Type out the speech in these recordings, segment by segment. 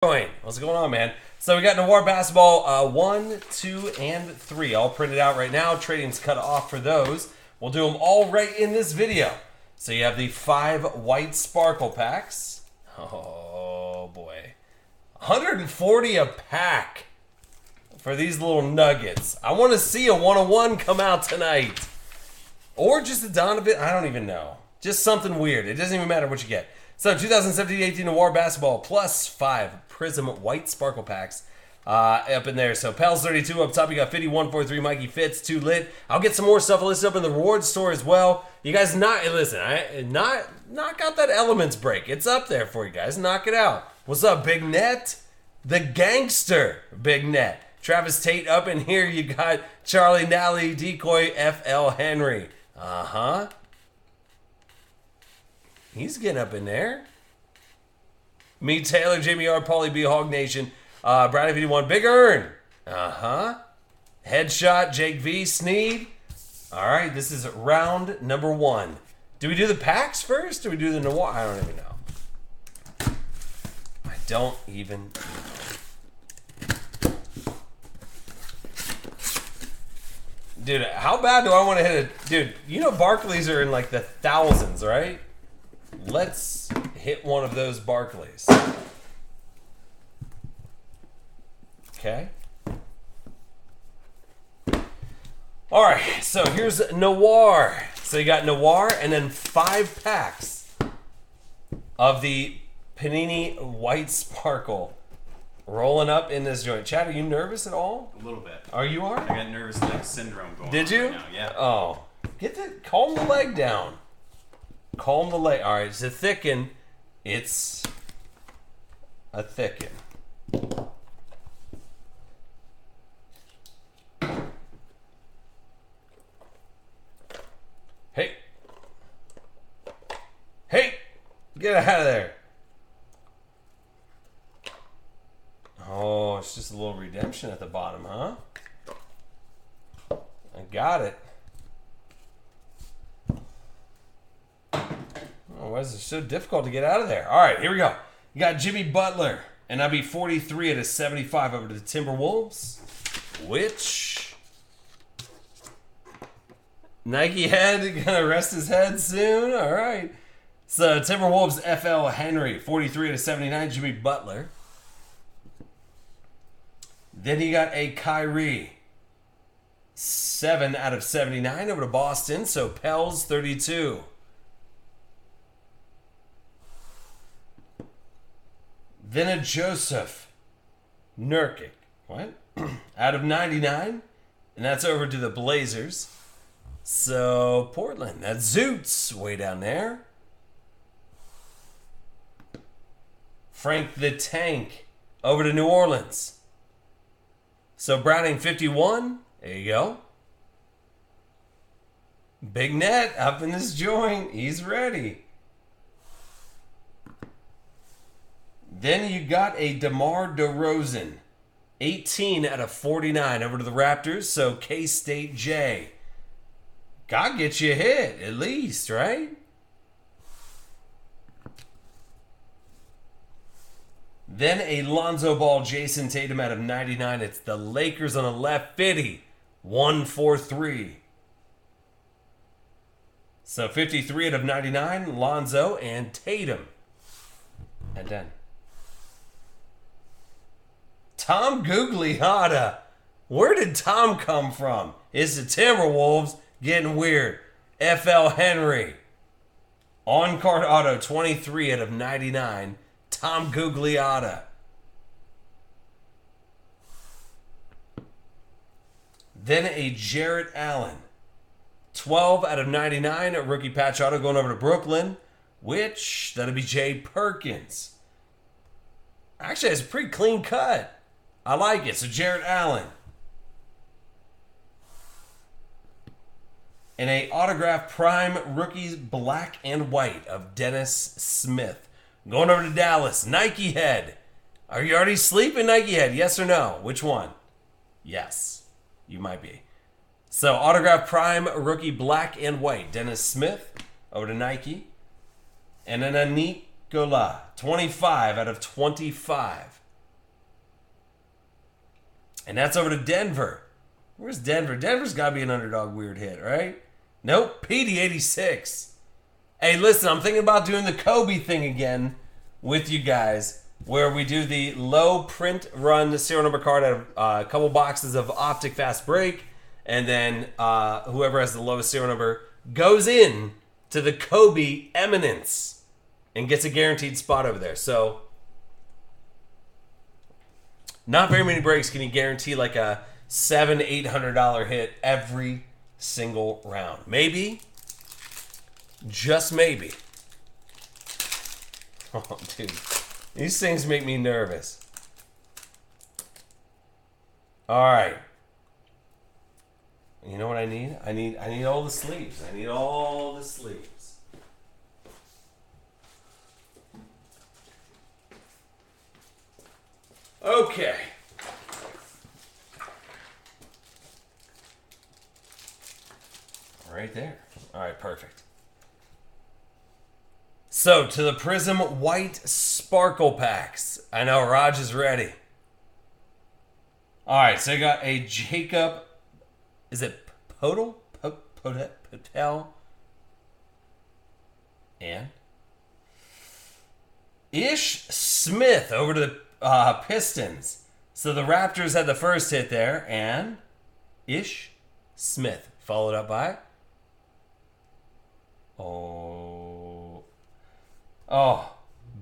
What's going on, man? So we got Noir basketball 1, 2, and 3 all printed out right now. Trading's cut off for those. We'll do them all right in this video. So you have the 5 white sparkle packs. Oh boy, 140 a pack for these little nuggets. I want to see a 101 come out tonight, or just a Donovan. I don't even know. Just something weird. It doesn't even matter what you get. So 2017-18 Noir basketball plus 5 Prizm white sparkle packs up in there. So Pels 32 up top. You got 5143 Mikey Fitz 2 lit. I'll get some more stuff listed up in the reward store as well. You guys knock out that elements break. It's up there for you guys. Knock it out. What's up, Big Net? The gangster, Big Net. Travis Tate up in here. You got Charlie Nally, Decoy, FL Henry. He's getting up in there. Me, Taylor, Jimmy R, Paulie B, Hog Nation, Brownie 51, Big Earn. Headshot, Jake V, Sneed. All right, this is round number 1. Do we do the packs first? Do we do the Noir? I don't even know. I don't even know. Dude, how bad do I want to hit it? Dude, you know Barclays are in like the thousands, right? Let's hit one of those Barclays. Okay. All right, so here's Noir. So you got Noir and then 5 packs of the Panini White Sparkle rolling up in this joint. Chad, are you nervous at all? A little bit. Are you? I got nervous leg syndrome going on. Did you? Right now. Yeah. Oh, calm the leg down. Calm the leg. All right, it's a thicken. It's a thicken. Hey. Hey! Get out of there. Oh, it's just a little redemption at the bottom, huh? I got it. Oh, why is it so difficult to get out of there? All right, here we go. You got Jimmy Butler, and I'll be 43 at a 75 over to the Timberwolves, which Nike head gonna rest his head soon. All right. So Timberwolves FL Henry, 43 at a 79, Jimmy Butler. Then you got a Kyrie, 7 out of 79 over to Boston. So Pels 32. Then a Joseph Nurkic, what? Out of 99, and that's over to the Blazers. So Portland, that's Zoots way down there. Frank the Tank over to New Orleans. So Browning 51, there you go. Big Net up in this joint, he's ready. Then you got a DeMar DeRozan, 18 out of 49 over to the Raptors. So K-State J. God get you a hit, at least, right? Then a Lonzo Ball, Jason Tatum out of 99. It's the Lakers on the left, 50, 143. So 53 out of 99, Lonzo and Tatum. And then Tom Gugliotta. Where did Tom come from? It's the Timberwolves getting weird. FL Henry. On-card auto, 23 out of 99. Tom Gugliotta. Then a Jarrett Allen. 12 out of 99. A rookie patch auto going over to Brooklyn. Which, that'll be Jay Perkins. Actually, it's a pretty clean cut. I like it. So Jarrett Allen. And a autograph prime rookies black and white of Dennis Smith. Going over to Dallas. Nike head. Are you already sleeping, Nike head? Yes or no? Which one? Yes. You might be. So autograph prime rookie black and white. Dennis Smith over to Nike. And then a neat Gola, 25 out of 25. And that's over to Denver. Where's Denver? Denver's got to be an underdog weird hit, right? Nope, PD86. Hey, listen, I'm thinking about doing the Kobe thing again with you guys, where we do the low print run serial number card out of a couple boxes of Optic Fast Break, and then whoever has the lowest serial number goes in to the Kobe Eminence and gets a guaranteed spot over there. So, not very many breaks can you guarantee like a $700-800 hit every single round. Maybe, just maybe. Oh, dude, these things make me nervous. All right. You know what I need? I need all the sleeves. I need all the sleeves. Okay. Right there. All right, perfect. So, to the Prizm White Sparkle Packs. I know Raj is ready. All right, so you got a Jacob... Is it Podal? Patel? And? Ish Smith over to the Pistons. So the Raptors had the first hit there, and Ish Smith. Followed up by...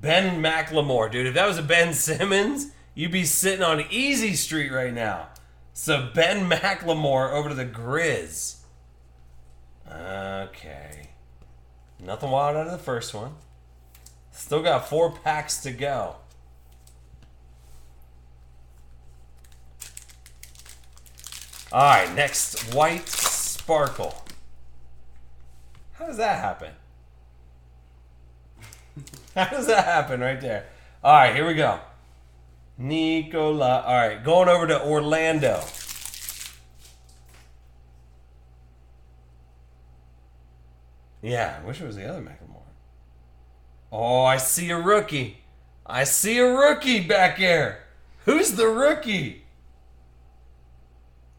Ben McLemore, dude. If that was a Ben Simmons, you'd be sitting on Easy Street right now. So Ben McLemore over to the Grizz. Okay. Nothing wild out of the first one. Still got 4 packs to go. Alright, next White Sparkle. How does that happen? How does that happen right there? Alright, here we go. Nicola. Alright, going over to Orlando. Yeah, I wish it was the other Macklemore. Oh, I see a rookie. I see a rookie back here. Who's the rookie?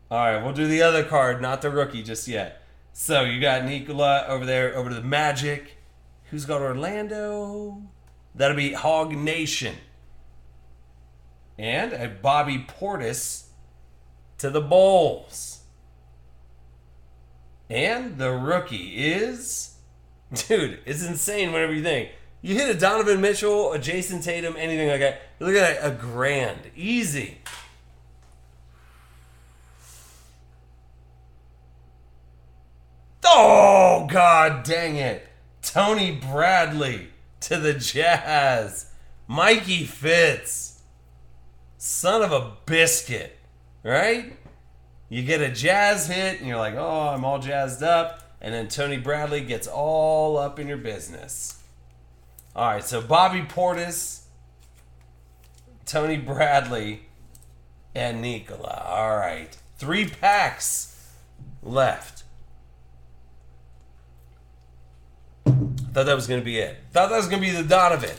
Alright, we'll do the other card, not the rookie just yet. So, you got Nicola over there, over to the Magic. Who's got Orlando? That'll be Hog Nation. And a Bobby Portis to the Bulls. And the rookie is... Dude, it's insane whenever you think. You hit a Donovan Mitchell, a Jason Tatum, anything like that. You look at a grand. Easy. Oh, God dang it. Tony Bradley to the Jazz. Mikey Fitz. Son of a biscuit. Right? You get a Jazz hit and you're like, oh, I'm all jazzed up. And then Tony Bradley gets all up in your business. All right, so Bobby Portis, Tony Bradley, and Nicola. All right. 3 packs left. Thought that was going to be it. Thought that was going to be the Donovan.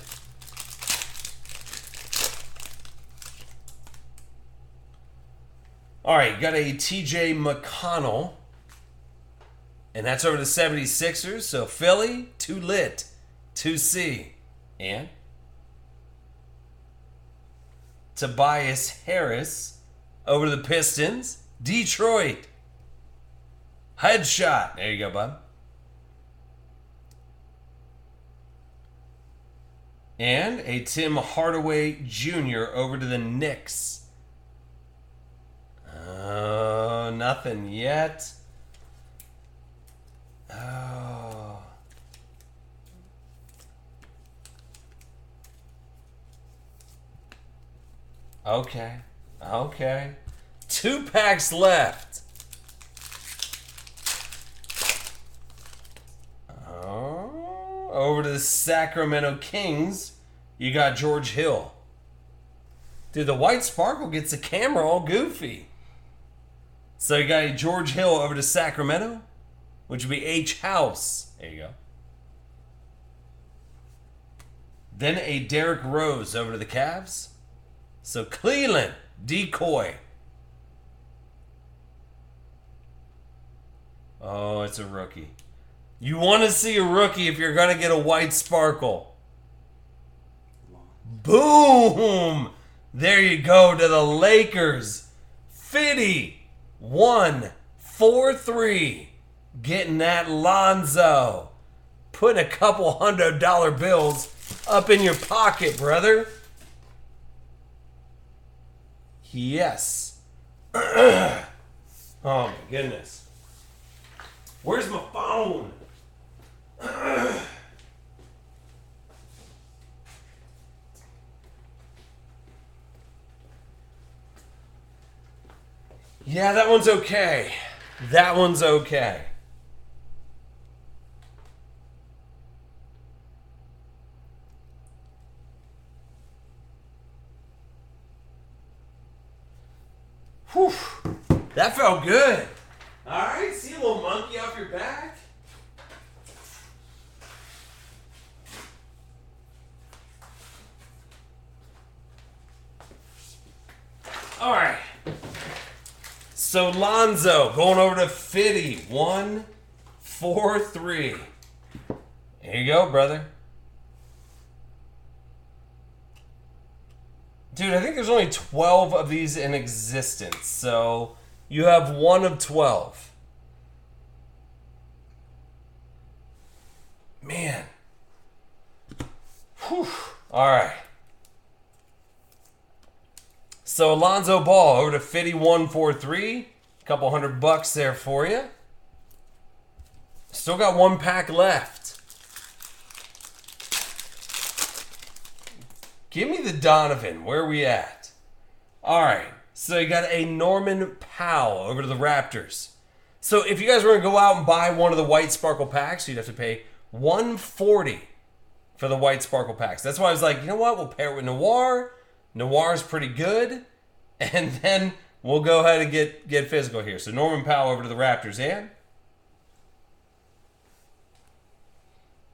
All right, got a TJ McConnell. And that's over the 76ers. So Philly, 2 lit, 2C. And Tobias Harris over to the Pistons. Detroit. Headshot. There you go, bud. And a Tim Hardaway Jr. over to the Knicks. Oh, nothing yet. Oh. Okay. Okay. 2 packs left. Oh. Over to the Sacramento Kings. You got George Hill. Dude, the White Sparkle gets the camera all goofy. So you got a George Hill over to Sacramento, which would be H. House. There you go. Then a Derrick Rose over to the Cavs. So Cleveland, Decoy. Oh, it's a rookie. You want to see a rookie if you're going to get a white sparkle. Boom! There you go to the Lakers. Fitty. 1-4-3. Getting that Lonzo. Putting a couple $100 bills up in your pocket, brother. Yes. Oh my goodness. Where's my phone? Yeah, that one's okay. That one's okay. Whew. That felt good. All right, see a little monkey off your back? All right. So Lonzo going over to Fitty. 1-4-3. There you go, brother. Dude, I think there's only 12 of these in existence. So you have one of 12. Man. Whew. All right. So Alonzo Ball over to Fitty 1-4-3. Couple $100 there for you. Still got one pack left. Give me the Donovan. Where are we at? All right. So you got a Norman Powell over to the Raptors. So if you guys were going to go out and buy one of the white sparkle packs, you'd have to pay $140 for the white sparkle packs. That's why I was like, you know what? We'll pair it with Noir. Noir's pretty good. And then we'll go ahead and get physical here. So Norman Powell over to the Raptors. And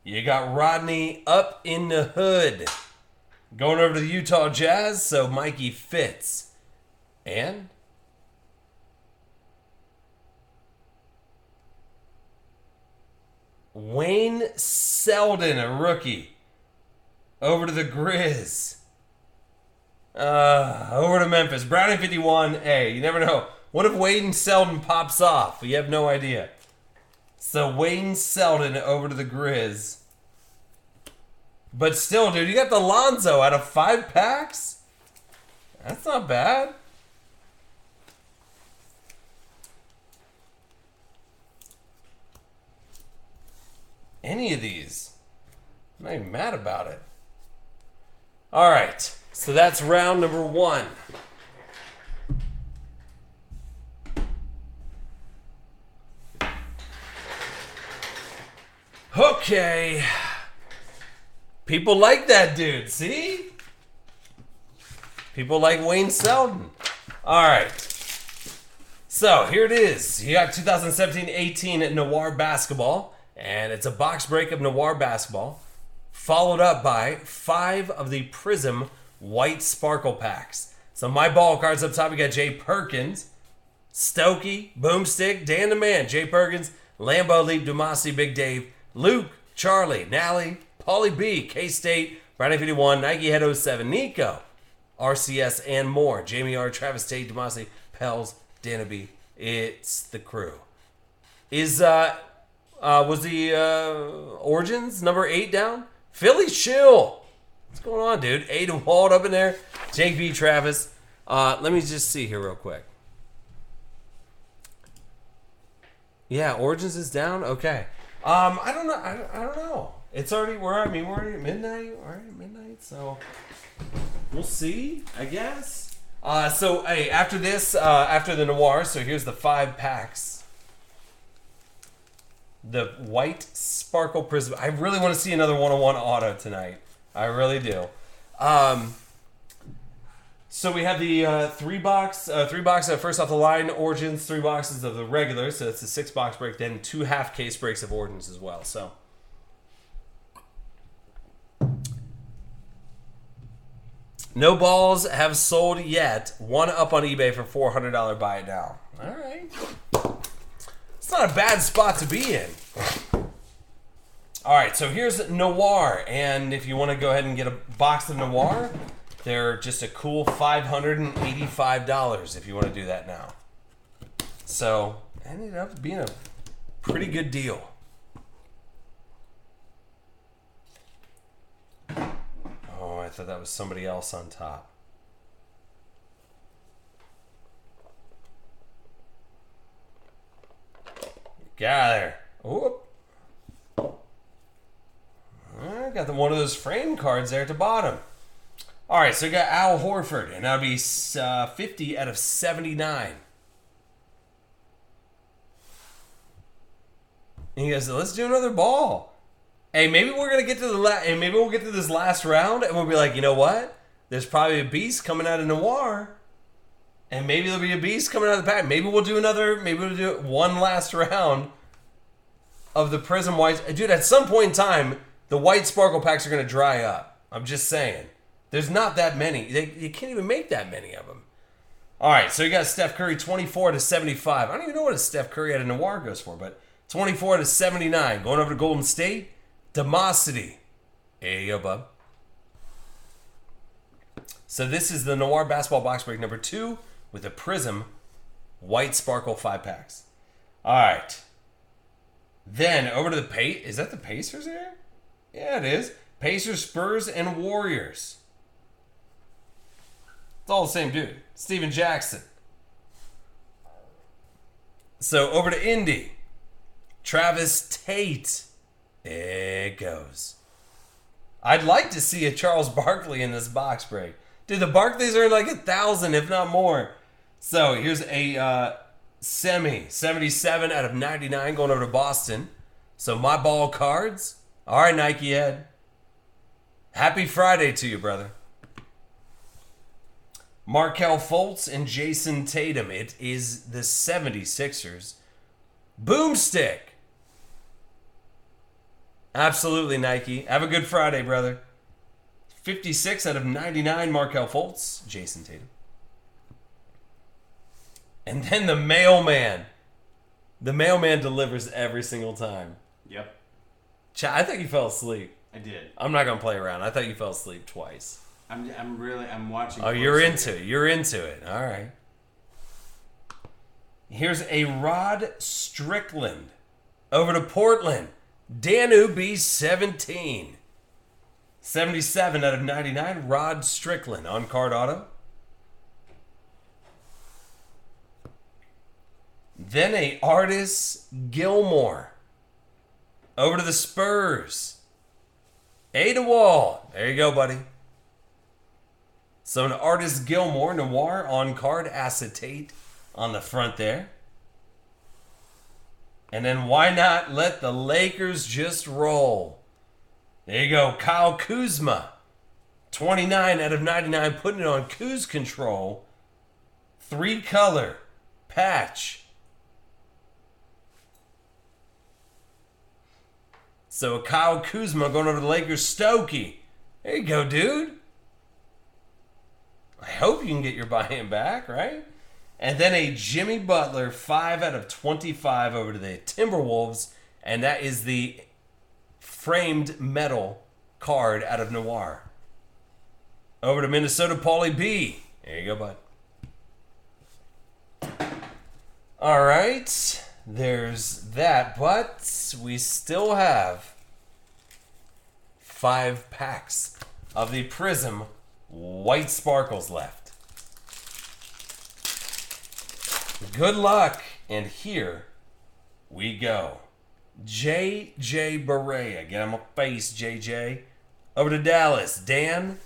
you got Rodney up in the hood. Going over to the Utah Jazz. So Mikey Fitz. And Wayne Selden, a rookie. Over to the Grizz. Over to Memphis. Brownie 51. Hey, you never know. What if Wayne Selden pops off? You have no idea. So Wayne Selden over to the Grizz. But still, dude, you got the Lonzo out of 5 packs? That's not bad. Any of these. I'm not even mad about it. All right. So that's round number 1. Okay. People like that dude, see? People like Wayne Selden. All right. So here it is. You got 2017-18 Noir basketball, and it's a box break of Noir basketball, followed up by 5 of the Prizm white sparkle packs. So my ball cards up top, we got Jay Perkins, Stokey, Boomstick, Dan the Man, Jay Perkins, Lambo, Leap, Dumasi, Big Dave, Luke, Charlie, Nally, Paulie B, K-State, Brownie 51, Nike Head 07, Nico, RCS, and more. Jamie R, Travis Tate, Dumasi, Pels, Danaby. It's the crew. Was the Origins number 8 down? Philly Chill. What's going on, dude? Aiden Wald up in there. Jake B. Travis. Let me just see here real quick. Yeah, Origins is down. Okay. I don't know. I don't know. It's already we're already at midnight. All right, midnight. So we'll see. I guess. So hey, after this, after the Noir. So here's the 5 packs. The white sparkle Prizm. I really want to see another 101 auto tonight. I really do. So we have the 3 box of first off the line Origins, 3 boxes of the regular. So it's a 6 box break. Then 2 half case breaks of Origins as well. So no balls have sold yet. 1 up on eBay for $400 buy it now. All right. It's not a bad spot to be in. All right, so here's Noir, and if you want to go ahead and get a box of Noir, they're just a cool $585 if you want to do that now. So, it ended up being a pretty good deal. Oh, I thought that was somebody else on top. Get out of there. Whoop. I got one of those frame cards there at the bottom. All right, so we got Al Horford, and that'll be 50 out of 79. And he goes, let's do another ball. Hey, maybe we're gonna get to and maybe we'll get to this last round, and we'll be like, you know what? There's probably a beast coming out of Noir, and maybe there'll be a beast coming out of the pack. Maybe we'll do one last round of the Prizm Whites. Dude, at some point in time, the white sparkle packs are going to dry up. I'm just saying. There's not that many. You can't even make that many of them. All right, so you got Steph Curry 24 to 75. I don't even know what a Steph Curry out of Noir goes for, but 24 to 79. Going over to Golden State, Demosity. There you go, bub. So this is the Noir basketball box break number 2 with a Prizm white sparkle 5 packs. All right. Then over to the is that the Pacers here? Yeah, it is. Pacers, Spurs, and Warriors. It's all the same dude. Steven Jackson. So over to Indy. Travis Tate. There it goes. I'd like to see a Charles Barkley in this box break. Dude, the Barkleys are like 1,000, if not more. So here's a semi. 77 out of 99 going over to Boston. So my ball cards. All right, Nike Ed. Happy Friday to you, brother. Markelle Fultz and Jason Tatum. It is the 76ers. Boomstick. Absolutely, Nike. Have a good Friday, brother. 56 out of 99, Markelle Fultz, Jason Tatum. And then the mailman. The mailman delivers every single time. Yep. I think you fell asleep. I did. I'm not going to play around. I thought you fell asleep twice. I'm watching. Oh, you're into it. You're into it. All right. Here's a Rod Strickland. Over to Portland. Danube 17. 77 out of 99. Rod Strickland on card auto. Then a Artis Gilmore. Over to the Spurs. Wall. There you go, buddy. So an Artis Gilmore Noir on card acetate on the front there. And then why not let the Lakers just roll? There you go, Kyle Kuzma. 29 out of 99, putting it on Kuz control. 3-color patch. So Kyle Kuzma going over to the Lakers. Stokey. There you go, dude. I hope you can get your buy-in back, right? And then a Jimmy Butler, 5 out of 25 over to the Timberwolves. And that is the framed metal card out of Noir. Over to Minnesota, Paulie B. There you go, bud. All right. There's that. But we still have 5 packs of the Prizm white sparkles left. Good luck. And here we go. J.J. Barea. Get him a face, J.J. Over to Dallas. Dan,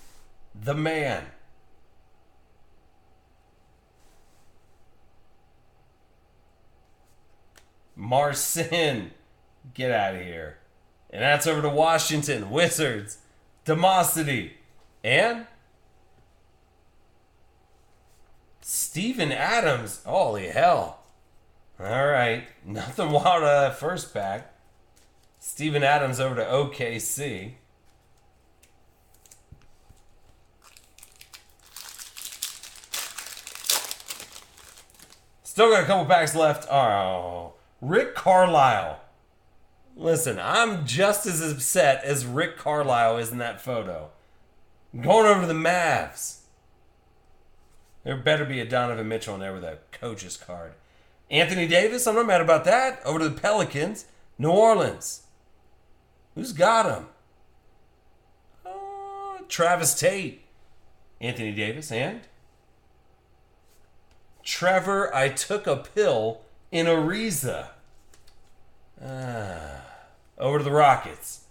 the man. Marcin. Get out of here. And that's over to Washington. Wizards. Demosity. And Steven Adams. Holy hell. All right. Nothing wild out of that first pack. Steven Adams over to OKC. Still got a couple packs left. Oh, Rick Carlisle. Listen, I'm just as upset as Rick Carlisle is in that photo. I'm going over to the Mavs. There better be a Donovan Mitchell in there with a coach's card. Anthony Davis, I'm not mad about that. Over to the Pelicans. New Orleans. Who's got him? Travis Tate. Anthony Davis and Trevor, I took a pill in Ariza. Over to the Rockets.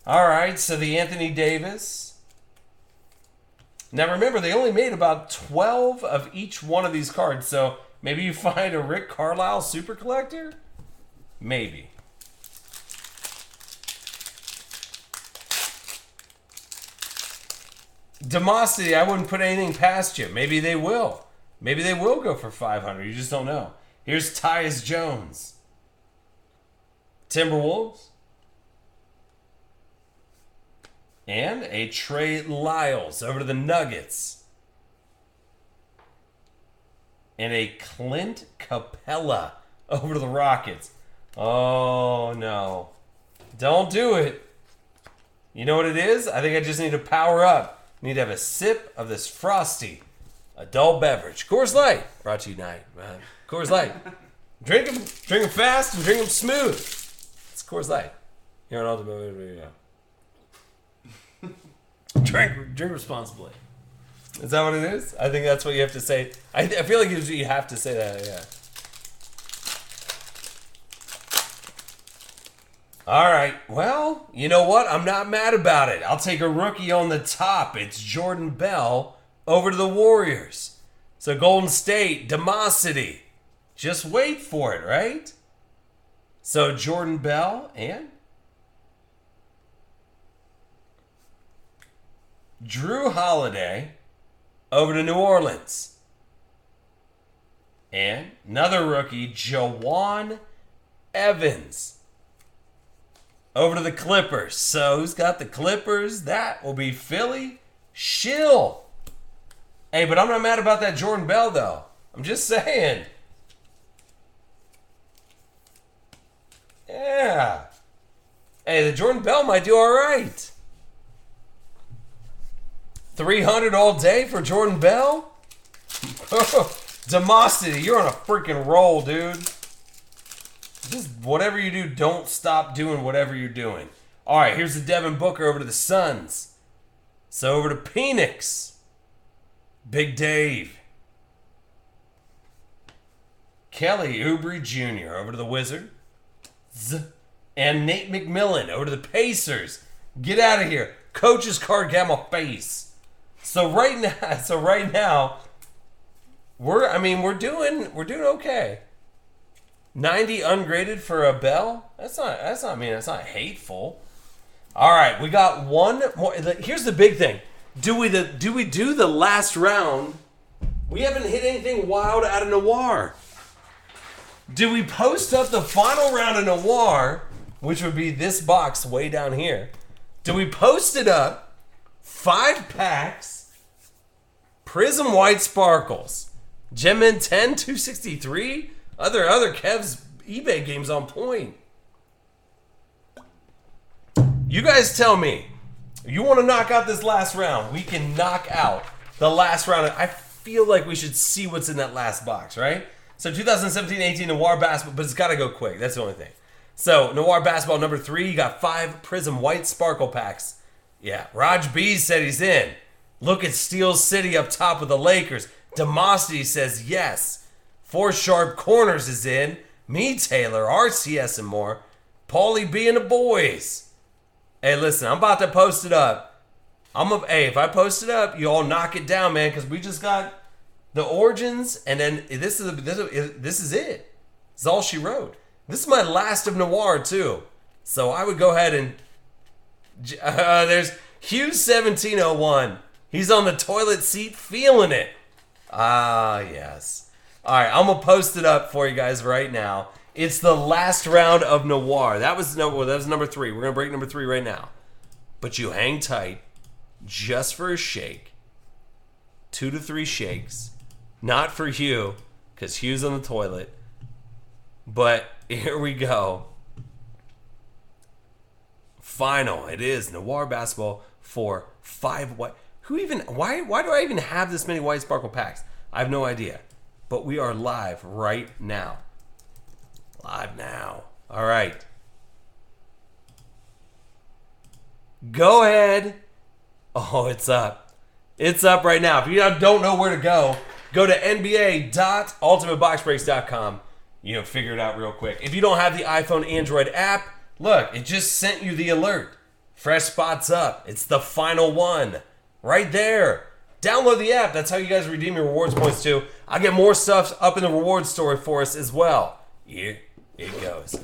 All right, so the Anthony Davis. Now remember, they only made about 12 of each one of these cards, so maybe you find a Rick Carlisle super collector? Maybe. Demosity, I wouldn't put anything past you. Maybe they will. Maybe they will go for 500. You just don't know. Here's Tyus Jones. Timberwolves. And a Trey Lyles over to the Nuggets. And a Clint Capella over to the Rockets. Oh, no. Don't do it. You know what it is? I think I just need to power up. I need to have a sip of this frosty adult beverage. Coors Light. Brought to you tonight. Coors Light. Drink them fast and drink them smooth. It's Coors Light. You're an ultimate video. Drink responsibly. Is that what it is? I think that's what you have to say. I feel like you have to say that, yeah. All right. Well, you know what? I'm not mad about it. I'll take a rookie on the top. It's Jordan Bell over to the Warriors. So Golden State, Demosity. Just wait for it, right? So Jordan Bell and Drew Holiday over to New Orleans. And another rookie, Jawan Evans over to the Clippers. So who's got the Clippers? That will be Philly Shill. Hey, but I'm not mad about that Jordan Bell, though. I'm just saying. Yeah. Hey, the Jordan Bell might do all right. 300 all day for Jordan Bell? Demosity, you're on a freaking roll, dude. Just whatever you do, don't stop doing whatever you're doing. All right, here's the Devin Booker over to the Suns. So over to Phoenix. Big Dave. Kelly Oubre Jr. over to the Wizards. And Nate McMillan over to the Pacers. Get out of here. Coach's card got my face. So right now, we're doing okay. 90 ungraded for a Bell? That's not hateful. All right, we got one more. Here's the big thing. Do we do the last round? We haven't hit anything wild out of Noir. Do we post up the final round of Noir, which would be this box way down here? Do we post it up? 5 packs. Prizm White Sparkles. Gemmin 10, 263. Other Kev's eBay games on point. You guys tell me. You want to knock out this last round? We can knock out the last round. I feel like we should see what's in that last box, right? So 2017-18 Noir Basketball, but it's got to go quick. That's the only thing. So Noir Basketball number 3, you got 5 Prizm White Sparkle packs. Yeah, Raj B said he's in. Look at Steel City up top with the Lakers. Demosity says yes. 4 Sharp Corners is in. Me, Taylor, RCS, and more. Paulie B and the boys. Hey, listen, I'm about to post it up. Hey, if I post it up, you all knock it down, man, because we just got the Origins, and then this is it. This is all she wrote. This is my last of Noir, too. So I would go ahead and... there's Hughes 1701. He's on the toilet seat feeling it. Ah, yes. All right, I'm going to post it up for you guys right now. It's the last round of Noir. That was number 3. We're going to break number 3 right now. But you hang tight just for a shake. 2 to 3 shakes. Not for Hugh, because Hugh's on the toilet. But here we go. Final. It is Noir Basketball for 5 white. Why do I even have this many white sparkle packs? I have no idea. But we are live right now. Live now. All right. Go ahead. Oh, it's up. It's up right now. If you don't know where to go to nba.ultimateboxbreaks.com. Figure it out real quick. If you don't have the iPhone Android app, look, it just sent you the alert. Fresh spots up. It's the final one. Right there. Download the app. That's how you guys redeem your rewards points too. I'll get more stuff up in the rewards story for us as well. Here it goes.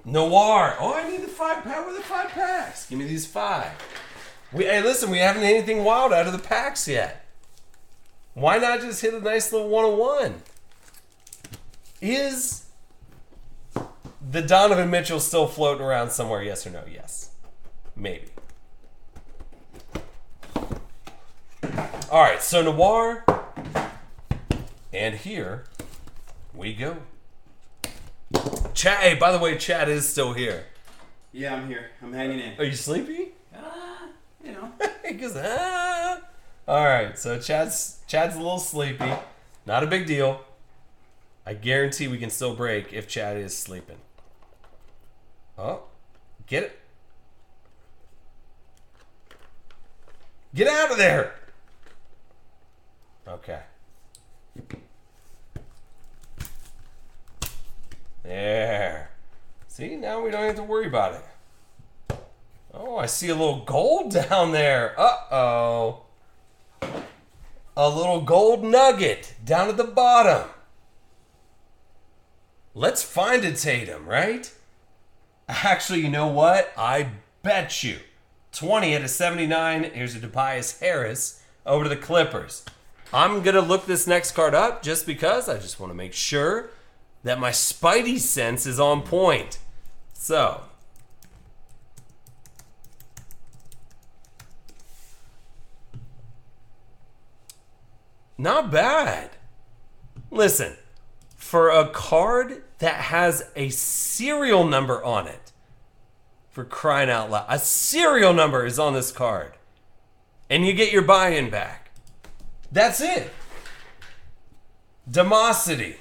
Noir. Oh, I need the 5 pack. Where are the 5 packs? Give me these 5. Hey, listen, we haven't had anything wild out of the packs yet. Why not just hit a nice little 101? Is the Donovan Mitchell still floating around somewhere? Yes or no? Yes. Maybe. All right, so Noir. And here we go. Chad, hey, by the way, Chad is still here. Yeah, I'm here. I'm hanging in. Are you sleepy? You know. Because all right, so Chad's a little sleepy. Not a big deal. I guarantee we can still break if Chad is sleeping. Oh, get it. Get out of there. Okay. There. See, now we don't have to worry about it. Oh, I see a little gold down there. Uh-oh. A little gold nugget down at the bottom. Let's find a Tatum, right? Actually, you know what? I bet you. 20 out of 79. Here's a Tobias Harris over to the Clippers. I'm going to look this next card up just because I just want to make sure that my Spidey sense is on point. So, not bad. Listen, for a card that has a serial number on it, for crying out loud, a serial number is on this card, and you get your buy-in back. That's it. Demosity.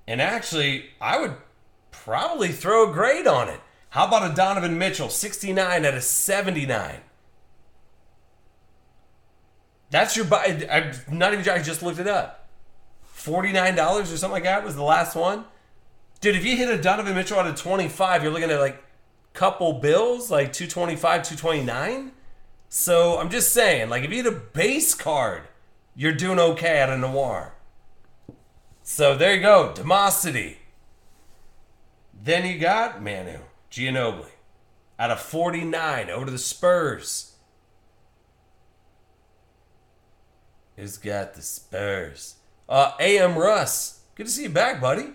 And actually, I would probably throw a grade on it. How about a Donovan Mitchell, 69 out of 79? That's your buy. I'm not even joking, I just looked it up. $49 or something like that was the last one. Dude, if you hit a Donovan Mitchell out of 25, you're looking at like couple bills, like 225, 229. So I'm just saying, like if you hit a base card, you're doing okay out of Noir. So there you go, Demosity. Then you got Manu Ginobili out of 49 over to the Spurs. Who's got the Spurs? A.M. Russ. Good to see you back, buddy.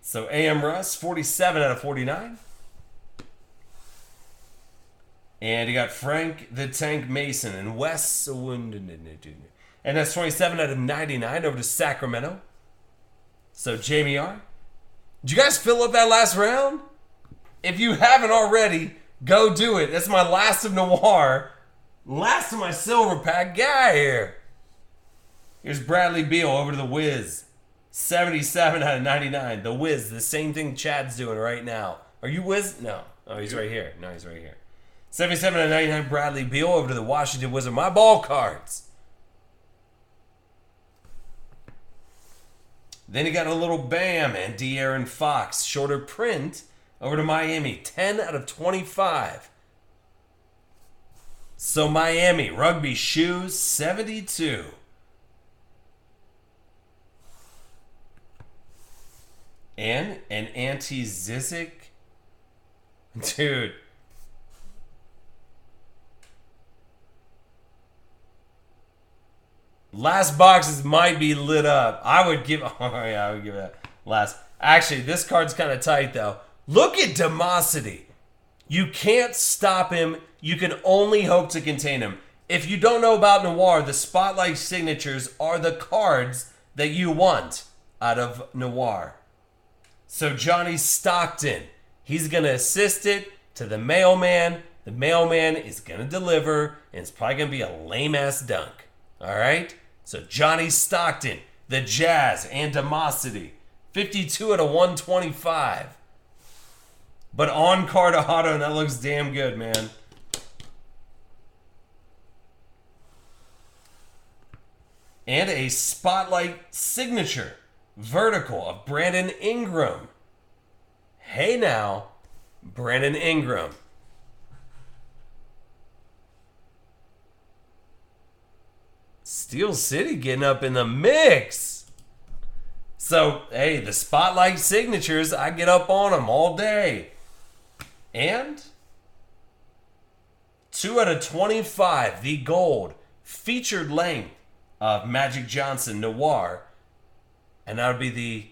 So A.M. Russ, 47 out of 49. And you got Frank the Tank Mason and Wes. And that's 27 out of 99 over to Sacramento. So Jamie R. Did you guys fill up that last round? If you haven't already, go do it. That's my last of Noir. Last of my silver pack guy here. Here's Bradley Beal over to the Wiz. 77 out of 99. The Wiz, the same thing Chad's doing right now. Are you Wiz? No. Oh, he's right here. No, he's right here. 77 out of 99, Bradley Beal over to the Washington Wizards. My ball cards. Then you got a little Bam and De'Aaron Fox. Shorter print over to Miami. 10 out of 25. So Miami, rugby shoes, 72. And an anti-Zizic. Dude. Last boxes might be lit up. I would give that last. Actually, this card's kind of tight though. Look at Demosity. You can't stop him. You can only hope to contain him. If you don't know about Noir, the Spotlight signatures are the cards that you want out of Noir. So Johnny Stockton, he's going to assist it to the mailman. The mailman is going to deliver, and it's probably going to be a lame-ass dunk. All right? So Johnny Stockton, the Jazz, Animosity, 52 out of 125. But on-card auto, and that looks damn good, man. And a Spotlight signature, vertical, of Brandon Ingram. Hey now, Brandon Ingram. Steel City getting up in the mix. So, hey, the Spotlight signatures, I get up on them all day. And 2 out of 25, the gold featured length of Magic Johnson Noir. And that would be the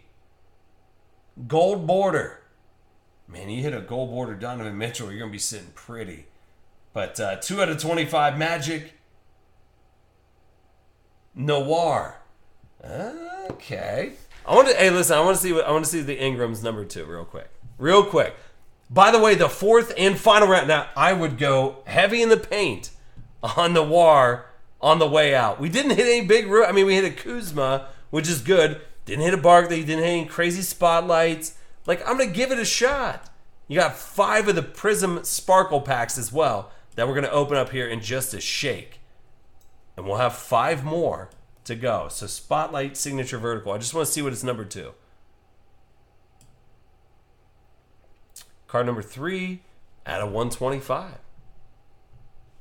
gold border. Man, you hit a gold border Donovan Mitchell, you're going to be sitting pretty. But 2 out of 25 Magic Noir. Okay. Hey, listen, I want to see the Ingram's number 2 real quick. By the way, the 4th and final round. Now, I would go heavy in the paint on Noir on the way out. We didn't hit any big. I mean, we hit a Kuzma, which is good. Didn't hit a Barkley. Didn't hit any crazy spotlights. Like, I'm gonna give it a shot. You got 5 of the Prizm Sparkle packs as well that we're gonna open up here in just a shake, and we'll have 5 more to go. So Spotlight signature vertical. I just want to see what it's number 2. Card number 3 out of 125.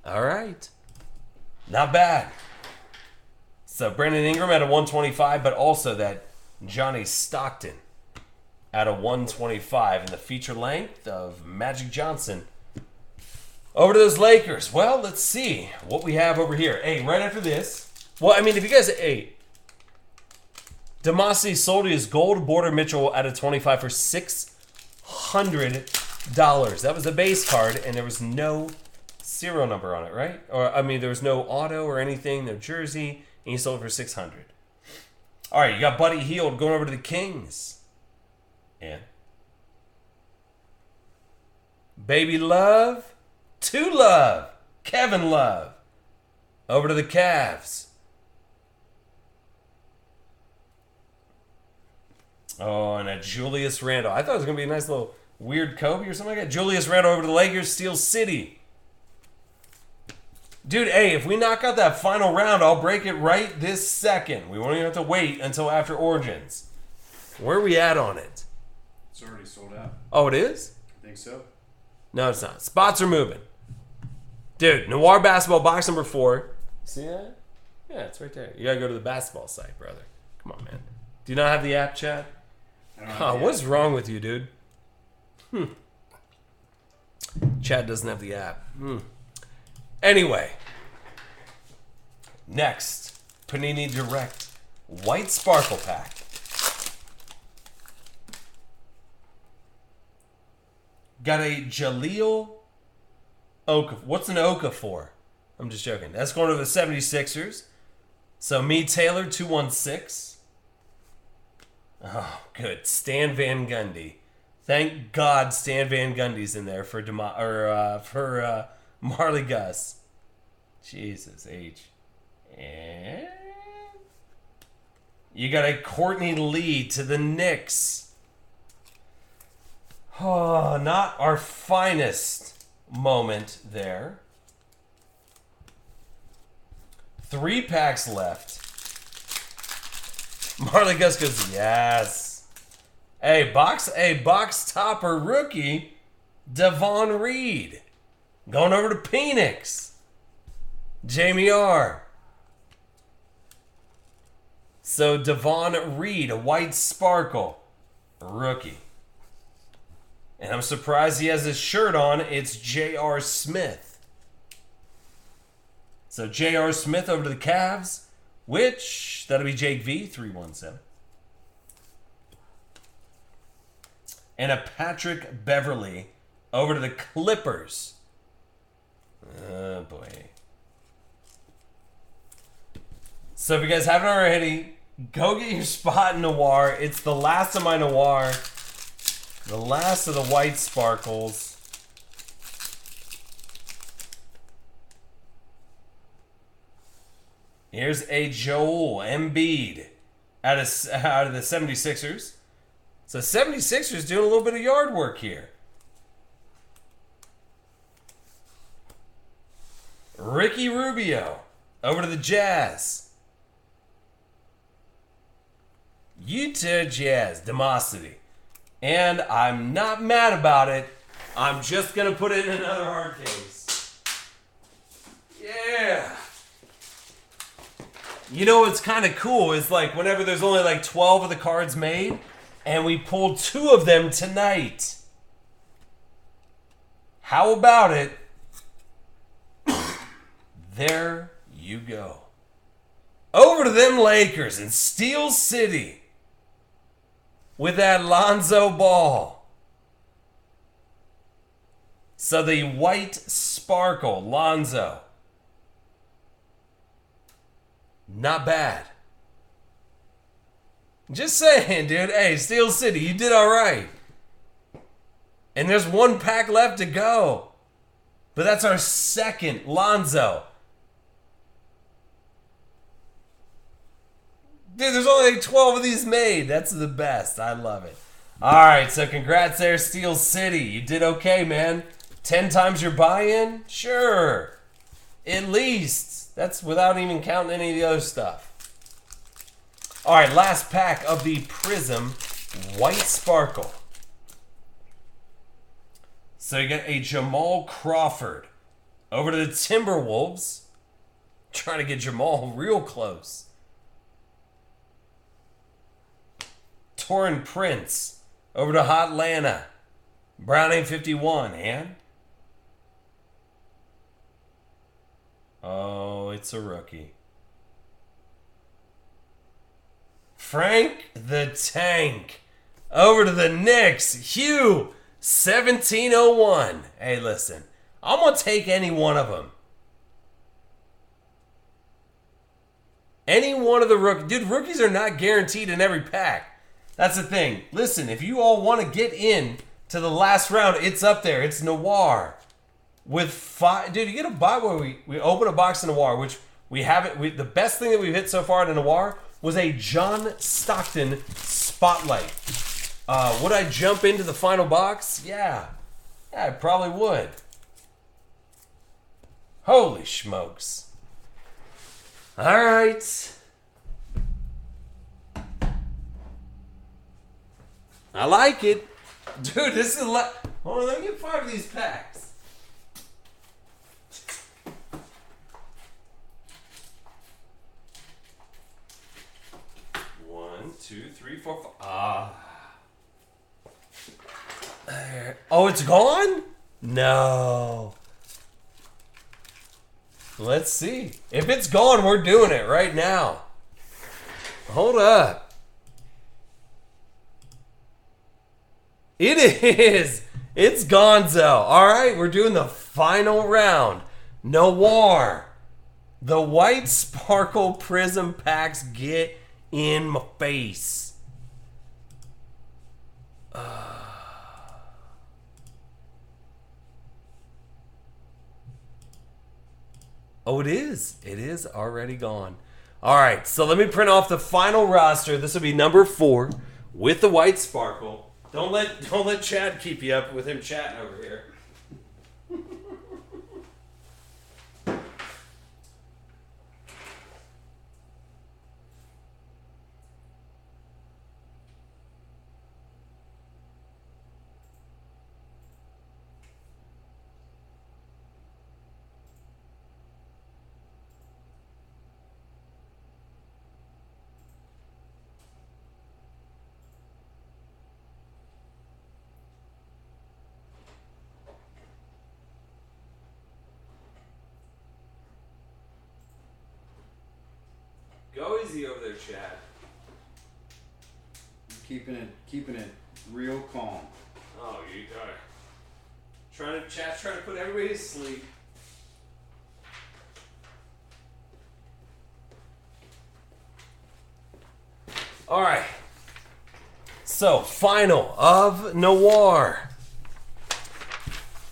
All right. Not bad. So Brandon Ingram out of 125, but also that Johnny Stockton out of 125 in the feature length of Magic Johnson. Over to those Lakers. Well, let's see what we have over here. Hey, right after this. Well, I mean, if you guys... Hey, Demasi sold his gold border Mitchell out of 25 for $600. That was a base card, and there was no serial number on it, right? Or, I mean, there was no auto or anything, no jersey, and he sold it for $600. All right, you got Buddy Hield going over to the Kings. And Baby Love, to Love, Kevin Love, over to the Cavs. Oh, and a Julius Randle. I thought it was going to be a nice little weird Kobe or something like that. Julius Randle over to the Lakers, Steel City. Dude, hey, if we knock out that final round, I'll break it right this second. We won't even have to wait until after Origins. Where are we at on it? It's already sold out. Oh, it is? I think so. No, it's not. Spots are moving. Dude, Noir Basketball box number 4. See that? Yeah, it's right there. You gotta go to the basketball site, brother. Come on, man. Do you not have the app, Chad? Oh, what's wrong with you, dude? Chad doesn't have the app. Anyway. Next, Panini Direct White Sparkle Pack. Got a Jaleel Okafor. What's an Okafor? I'm just joking. That's going to the 76ers. So me, Taylor, 216. Oh, good. Stan Van Gundy. Thank God Stan Van Gundy's in there for Marley Gus. Jesus, H. And you got a Courtney Lee to the Knicks. Oh, not our finest moment there. 3 packs left. Marley Gus goes, yes. Hey, box topper rookie, Devon Reed. Going over to Phoenix. Jamie R. So Devon Reed, a white sparkle rookie. And I'm surprised he has his shirt on. It's J.R. Smith. So J.R. Smith over to the Cavs, which, that'll be Jake V, 317. And a Patrick Beverly over to the Clippers. Oh, boy. So if you guys haven't already, go get your spot in Noir. It's the last of my Noir. The last of the white sparkles. Here's a Joel Embiid out of the 76ers. So 76ers doing a little bit of yard work here. Ricky Rubio over to the Jazz. Utah Jazz, Demosity. And I'm not mad about it. I'm just going to put it in another hard case. Yeah. You know what's kind of cool is like whenever there's only like 12 of the cards made, and we pulled 2 of them tonight. How about it? There you go. Over to them Lakers in Steel City with that Lonzo Ball. So the white sparkle, Lonzo. Not bad. Just saying, dude. Hey, Steel City, you did all right. And there's 1 pack left to go. But that's our second Lonzo. Dude, there's only like 12 of these made. That's the best. I love it. All right, so congrats there, Steel City. You did okay, man. 10 times your buy-in? Sure. At least. That's without even counting any of the other stuff. All right, last pack of the Prizm White Sparkle. So you got a Jamal Crawford over to the Timberwolves. Trying to get Jamal real close. Torin Prince over to Hotlanta. Browning 51, and oh, it's a rookie. Frank the Tank over to the Knicks. Hugh 1701. Hey, listen, I'm gonna take any one of them. Any one of the rookies. Dude, rookies are not guaranteed in every pack. That's the thing. Listen, if you all want to get in to the last round, it's up there. It's Noir. With 5... Dude, you get a box where we open a box of Noir, which we haven't... The best thing that we've hit so far in Noir was a John Stockton Spotlight. Would I jump into the final box? Yeah. Yeah, I probably would. Holy smokes. All right. I like it. Dude, this is a lot. Hold on, let me get 5 of these packs. One, two, three, four, five. Oh, it's gone? No. Let's see. If it's gone, we're doing it right now. Hold up. It is. It's Gonzo. All right, we're doing the final round. Noir. The white sparkle Prizm packs get in my face. Oh, it is. It is already gone. All right, so let me print off the final roster. This will be number 4 with the white sparkle. Don't let Chad keep you up with him chatting over here. Go easy over there, Chad. Keeping it real calm. Oh, you are Chad's trying to put everybody to sleep. All right. So, final of Noir.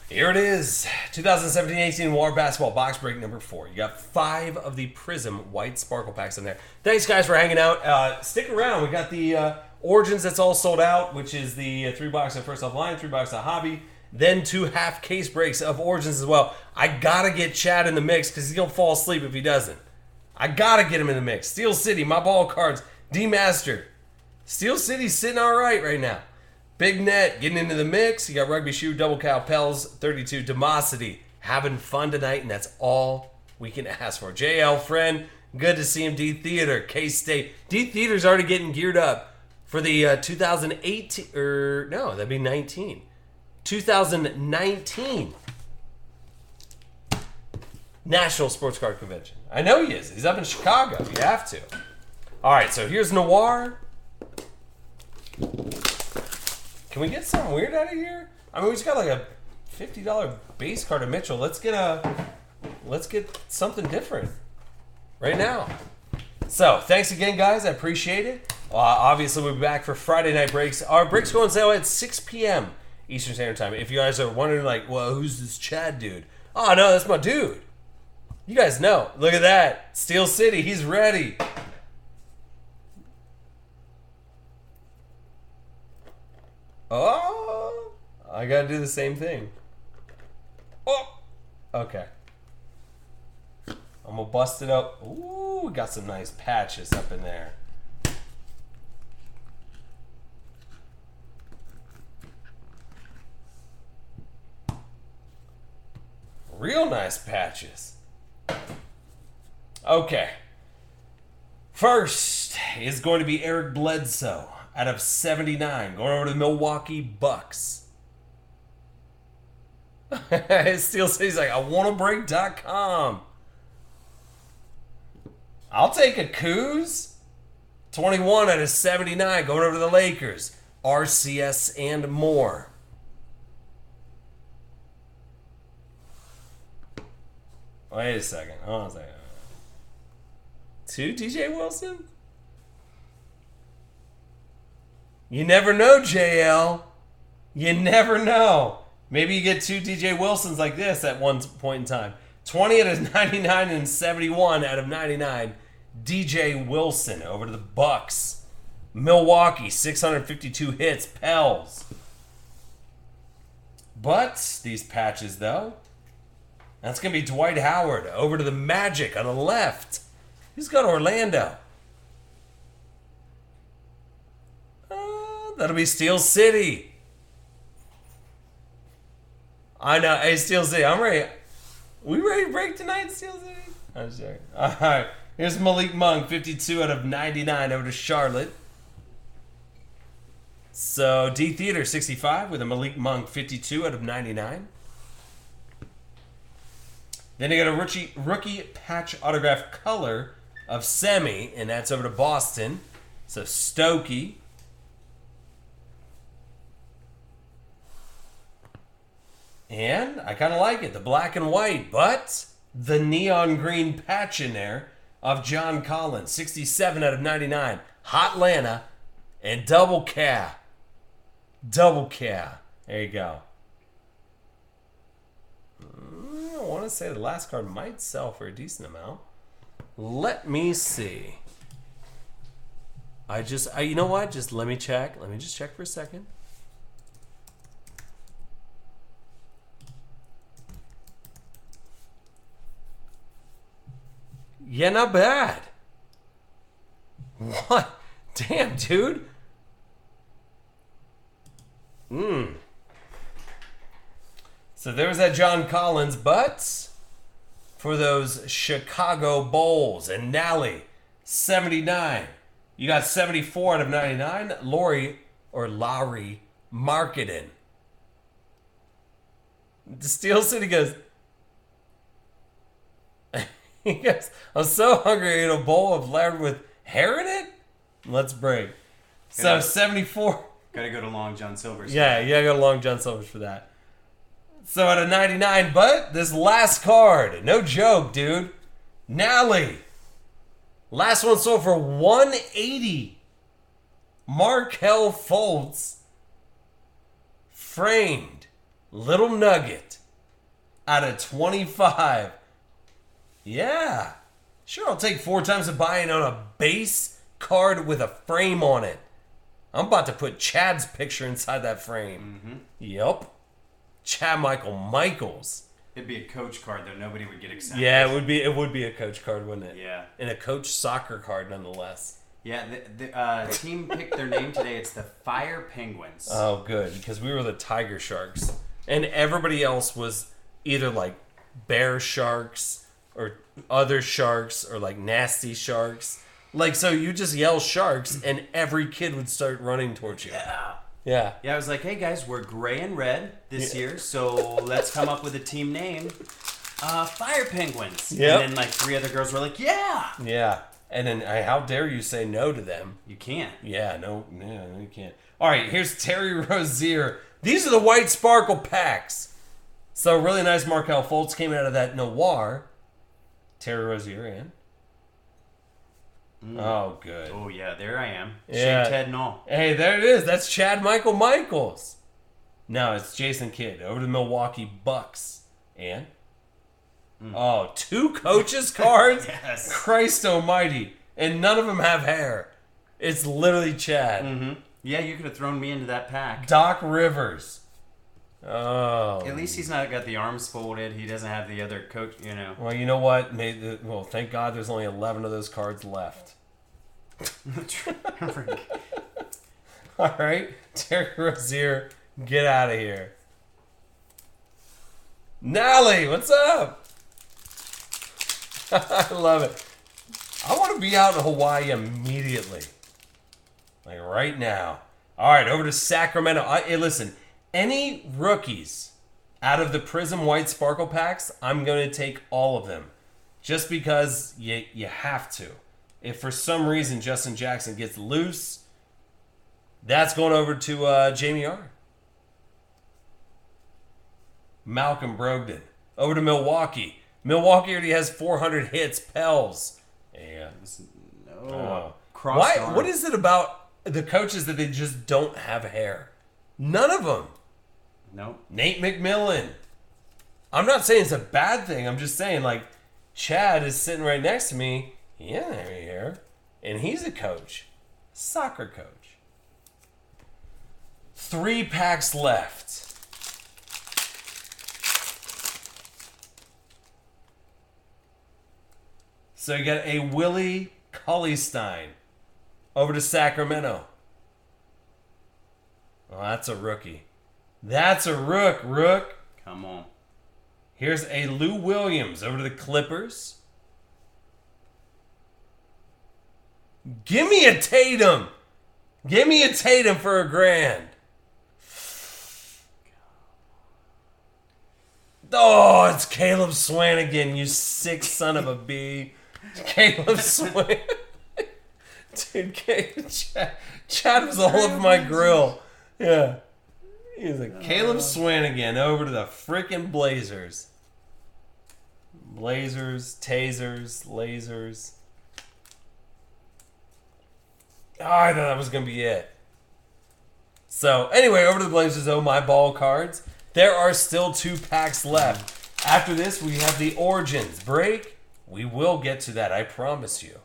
Here it is. 2017-18 Noir Basketball Box Break number 4. You got 5 of the Prizm White Sparkle Packs in there. Thanks, guys, for hanging out. Stick around. We got the Origins that's all sold out, which is the 3-box of First Off Line, 3-box of Hobby, then 2 half case breaks of Origins as well. I got to get Chad in the mix because he's going to fall asleep if he doesn't. I got to get him in the mix. Steel City, my ball cards, demastered. Steel City's sitting all right now. Big Net getting into the mix. You got Rugby Shoe, Double Cow, Pels, 32, Demosity. Having fun tonight, and that's all we can ask for. JL Friend, good to see him. D Theater, K-State. D Theater's already getting geared up for the 2018, or no, that'd be 19. 2019 National Sports Card Convention. I know he is. He's up in Chicago. You have to. All right, so here's Noir. Can we get something weird out of here? I mean, we just got like a $50 base card of Mitchell. Let's get something different right now. So, thanks again, guys. I appreciate it. Obviously, we'll be back for Friday night breaks. Our breaks go on sale at 6 p.m. Eastern Standard Time. If you guys are wondering, like, well, who's this Chad dude? Oh, no, that's my dude. You guys know. Look at that. Steel City. He's ready. Oh, I gotta do the same thing. Oh, okay. I'm gonna bust it up. Ooh, we got some nice patches up in there. Real nice patches. Okay. First is going to be Eric Bledsoe. Out of 79, going over to the Milwaukee Bucks. Steel City's like, I want to break.com. I'll take a Kuz. 21 out of 79, going over to the Lakers. RCS and more. Wait a second. Hold on a second. 2 DJ Wilson? You never know, JL. You never know. Maybe you get 2 DJ Wilsons like this at one point in time. 20 out of 99 and 71 out of 99. DJ Wilson over to the Bucks. Milwaukee, 652 hits. Pels. But these patches, though, that's going to be Dwight Howard over to the Magic on the left. He's got Orlando. That'll be Steel City. I know. Hey, Steel City, I'm ready. We ready to break tonight, Steel City? I'm sorry. All right. Here's Malik Monk, 52 out of 99 over to Charlotte. So, D Theater, 65 with a Malik Monk, 52 out of 99. Then you got a rookie patch autograph color of Semi, and that's over to Boston. So, Stokey. And I kind of like it, the black and white, but the neon green patch in there of John Collins, 67 out of 99. Hotlanta and double K. Double K. There you go. I want to say the last card might sell for a decent amount. Let me see. You know what? Just let me check. Let me just check for a second. Yeah, not bad. What? Damn, dude. So there was that John Collins, but for those Chicago Bulls and Nally, 79. You got 74 out of 99. Lowry Marketing. The Steel City goes, he goes, I'm so hungry I ate a bowl of lard with hair in it. Let's break. So 74. Gotta go to Long John Silver's. Yeah, you gotta go to Long John Silver's for that. So at a 99, but this last card, no joke, dude. Nally. Last one sold for $180. Markel Fultz. Framed. Little nugget. Out of 25. Yeah. Sure, I'll take 4 times the buy-in on a base card with a frame on it. I'm about to put Chad's picture inside that frame. Mm-hmm. Yup. Chad Michael Michaels. It'd be a coach card, though. Nobody would get excited. Yeah, it would be a coach card, wouldn't it? Yeah. And a coach soccer card, nonetheless. Yeah, the team picked their name today. It's the Fire Penguins. Oh, good, because we were the Tiger Sharks. And everybody else was either like Bear Sharks or other sharks or like Nasty Sharks. Like, so you just yell Sharks and every kid would start running towards you. Yeah. Yeah. Yeah, I was like, hey guys, we're gray and red this year, so let's come up with a team name. Fire Penguins. Yep. And then like 3 other girls were like, yeah. Yeah. And then how dare you say no to them? You can't. Yeah, no, you can't. All right, here's Terry Rozier. These are the white sparkle packs. So really nice Markel Fultz came out of that Noir. Terry Rozier in. Oh, good. Oh, yeah, there I am. Yeah. Shaved head and all. Hey, there it is. That's Chad Michael Michaels. No, it's Jason Kidd over to the Milwaukee Bucks. And? Oh, 2 coaches cards? Yes. Christ almighty. And none of them have hair. It's literally Chad. Mm-hmm. Yeah, you could have thrown me into that pack. Doc Rivers. Oh. At least he's not got the arms folded. He doesn't have the other coach, you know. Well, you know what? Well, thank God there's only 11 of those cards left. All right. Terry Rozier, get out of here. Nally, what's up? I love it. I want to be out in Hawaii immediately. Like right now. All right, over to Sacramento. Hey, listen, any rookies out of the Prizm White Sparkle packs, I'm going to take all of them. Just because you have to. If for some reason Justin Jackson gets loose, that's going over to Jamie R. Malcolm Brogdon. Over to Milwaukee. Milwaukee already has 400 hits. Pels. Yeah. No. Why? What is it about the coaches that they just don't have hair? None of them. Nope. Nate McMillan. I'm not saying it's a bad thing. I'm just saying, like, Chad is sitting right next to me. He doesn't have any hair. And he's a coach. Soccer coach. 3 packs left. So you got a Willie Cauley-Stein over to Sacramento. Oh, that's a rookie. That's a rook. Come on. Here's a Lou Williams over to the Clippers. Give me a Tatum. Give me a Tatum for $1,000. Oh, it's Caleb Swanigan, you sick son of a bee. Caleb Swanigan. Dude, Chad was all over my grill. Yeah. He's like, Caleb Swanigan over to the freaking Blazers. Blazers, tasers, lasers. Oh, I thought that was going to be it. So, anyway, over to the Blazers, oh my ball cards. There are still 2 packs left. After this, we have the Origins break. We will get to that, I promise you.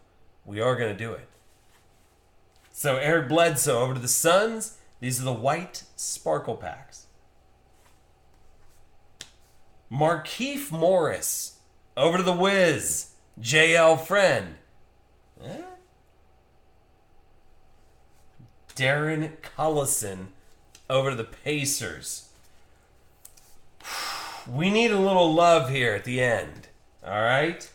We are going to do it. So, Eric Bledsoe over to the Suns. These are the white sparkle packs. Markieff Morris over to the Wiz. JL Friend. Darren Collison over to the Pacers. We need a little love here at the end. All right?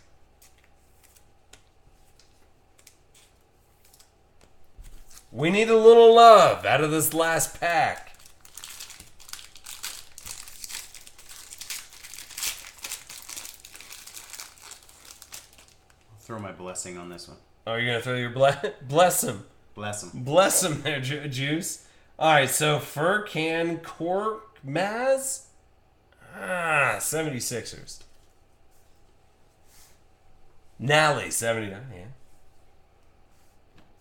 We need a little love out of this last pack. I'll throw my blessing on this one. Oh, you're going to throw your bless him. Bless him. Bless him there, Juice. All right, so Furkan Korkmaz. 76ers. Nally, 79. Yeah.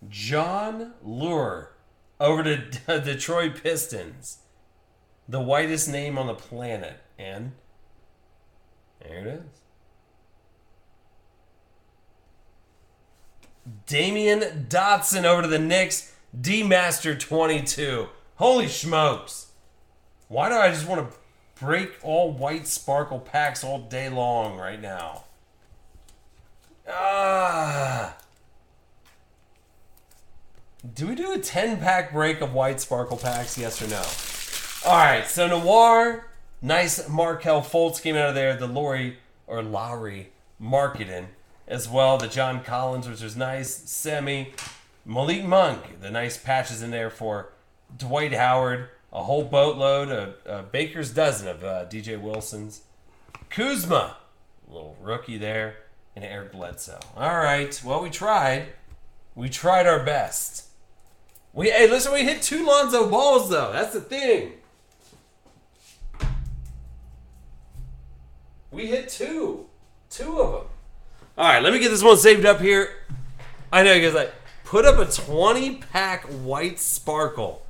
John Lure over to Detroit Pistons. The whitest name on the planet. And there it is. Damian Dotson over to the Knicks. D-Master 22. Holy smokes. Why do I just want to break all white sparkle packs all day long right now? Do we do a 10-pack break of white sparkle packs? Yes or no? All right, so Noir, nice Markelle Fultz came out of there. The Lowry Marketing as well. The John Collins, which was nice. Semi. Malik Monk, the nice patches in there for Dwight Howard. A whole boatload, a baker's dozen of DJ Wilson's. Kuzma, a little rookie there. And Eric Bledsoe. All right, well, we tried. We tried our best. Hey, listen, we hit 2 Lonzo Balls, though. That's the thing. We hit 2. 2 of them. All right, let me get this one saved up here. I know you guys like, put up a 20-pack white sparkle